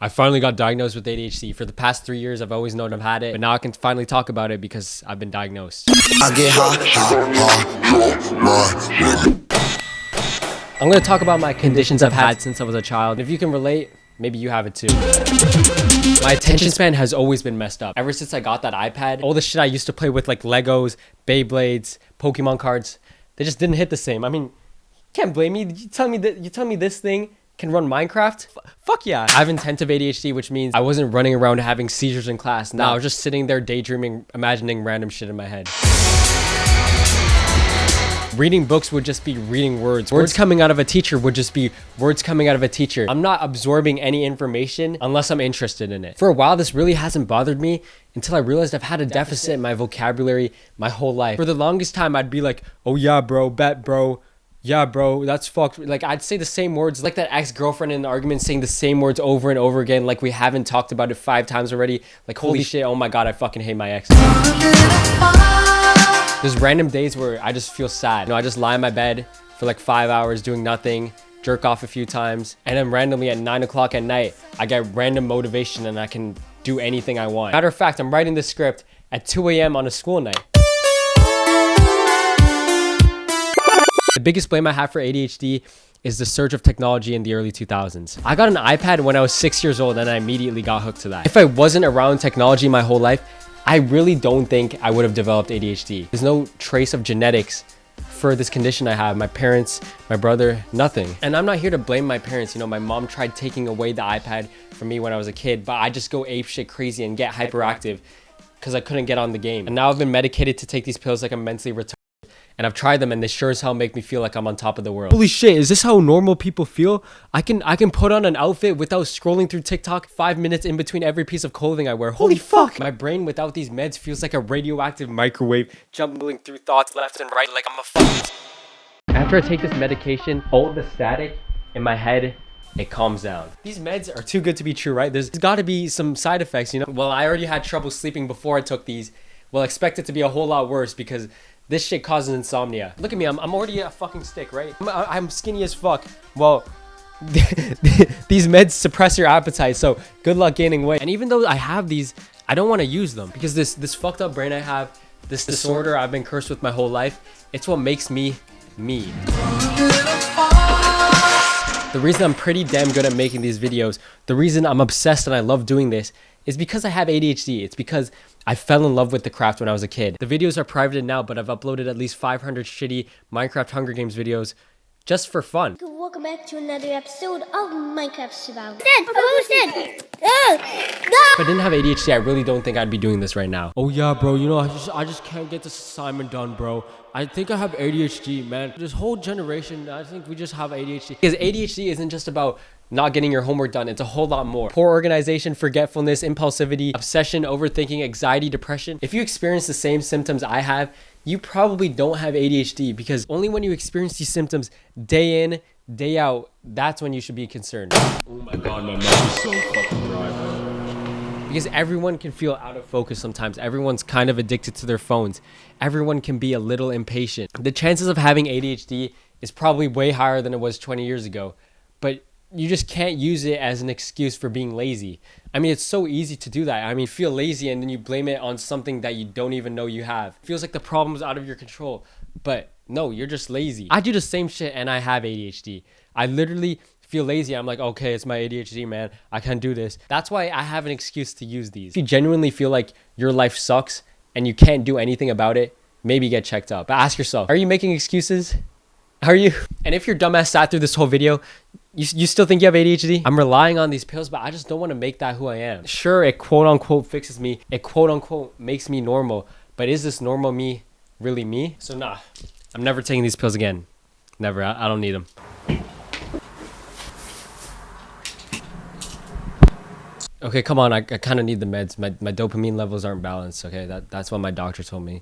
I finally got diagnosed with ADHD. For the past 3 years, I've always known I've had it, but now I can finally talk about it because I've been diagnosed. I get I'm gonna talk about my conditions I've had since I was a child. If you can relate, maybe you have it too. My attention span has always been messed up. Ever since I got that iPad, all the shit I used to play with like Legos, Beyblades, Pokemon cards, they just didn't hit the same. I mean, can't blame me. You tell me this thing can run Minecraft? Fuck yeah. I have intensive ADHD, which means I wasn't running around having seizures in class. Now I was just sitting there daydreaming, imagining random shit in my head. Reading books would just be reading words. Words coming out of a teacher would just be words coming out of a teacher. I'm not absorbing any information unless I'm interested in it. For a while, this really hasn't bothered me until I realized I've had a deficit in my vocabulary my whole life. For the longest time, I'd be like, oh yeah, bro, bet, bro. Yeah, bro, that's fucked. Like, I'd say the same words, like that ex-girlfriend in the argument saying the same words over and over again, like we haven't talked about it 5 times already. Like, holy shit, oh my God, I fucking hate my ex. There's random days where I just feel sad. You know, I just lie in my bed for like 5 hours doing nothing, jerk off a few times, and then randomly at 9 o'clock at night, I get random motivation and I can do anything I want. Matter of fact, I'm writing this script at 2 a.m. on a school night. The biggest blame I have for ADHD is the surge of technology in the early 2000s. I got an iPad when I was 6 years old and I immediately got hooked to that. If I wasn't around technology my whole life, I really don't think I would have developed ADHD. There's no trace of genetics for this condition I have. My parents, my brother, nothing. And I'm not here to blame my parents. You know, my mom tried taking away the iPad from me when I was a kid, but I just go apeshit crazy and get hyperactive because I couldn't get on the game. And now I've been medicated to take these pills like I'm mentally retarded. And I've tried them and they sure as hell make me feel like I'm on top of the world. Holy shit, is this how normal people feel? I can put on an outfit without scrolling through TikTok 5 minutes in between every piece of clothing I wear. Holy fuck! My brain without these meds feels like a radioactive microwave jumbling through thoughts left and right like I'm a fucking... After I take this medication, all the static in my head, it calms down. These meds are too good to be true, right? There's gotta be some side effects, you know? Well, I already had trouble sleeping before I took these. Well, expect it to be a whole lot worse because this shit causes insomnia. Look at me, I'm already a fucking stick, right? I'm skinny as fuck. Well, these meds suppress your appetite, so good luck gaining weight. And even though I have these, I don't want to use them because this fucked up brain I have, this disorder I've been cursed with my whole life, it's what makes me, me. The reason I'm pretty damn good at making these videos, the reason I'm obsessed and I love doing this, is because I have ADHD. It's because I fell in love with the craft when I was a kid. The videos are privated now, but I've uploaded at least 500 shitty Minecraft Hunger Games videos just for fun. Welcome back to another episode of Minecraft Survival. Dead! If I didn't have ADHD, I really don't think I'd be doing this right now. Oh yeah, bro, you know, I just can't get this assignment done, bro. I think I have ADHD, man. This whole generation, I think we just have ADHD. Because ADHD isn't just about not getting your homework done. It's a whole lot more. Poor organization, forgetfulness, impulsivity, obsession, overthinking, anxiety, depression. If you experience the same symptoms I have, you probably don't have ADHD because only when you experience these symptoms day in, day out, that's when you should be concerned. Oh my God, my mouth is so fucking dry, bro. Because everyone can feel out of focus sometimes. Everyone's kind of addicted to their phones. Everyone can be a little impatient. The chances of having ADHD is probably way higher than it was 20 years ago, but you just can't use it as an excuse for being lazy. I mean, it's so easy to do that. I mean, feel lazy and then you blame it on something that you don't even know you have. It feels like the problem's out of your control, but no, you're just lazy. I do the same shit and I have ADHD. I literally feel lazy. I'm like, okay, it's my ADHD, man. I can't do this. That's why I have an excuse to use these. If you genuinely feel like your life sucks and you can't do anything about it, maybe get checked out. But ask yourself, are you making excuses? Are you? And if your dumbass sat through this whole video, you still think you have ADHD? I'm relying on these pills, but I just don't want to make that who I am. Sure, it quote unquote fixes me. It quote unquote makes me normal. But is this normal me really me? So nah, I'm never taking these pills again. Never, I don't need them. Okay, come on, I kind of need the meds. My dopamine levels aren't balanced, okay? That's what my doctor told me.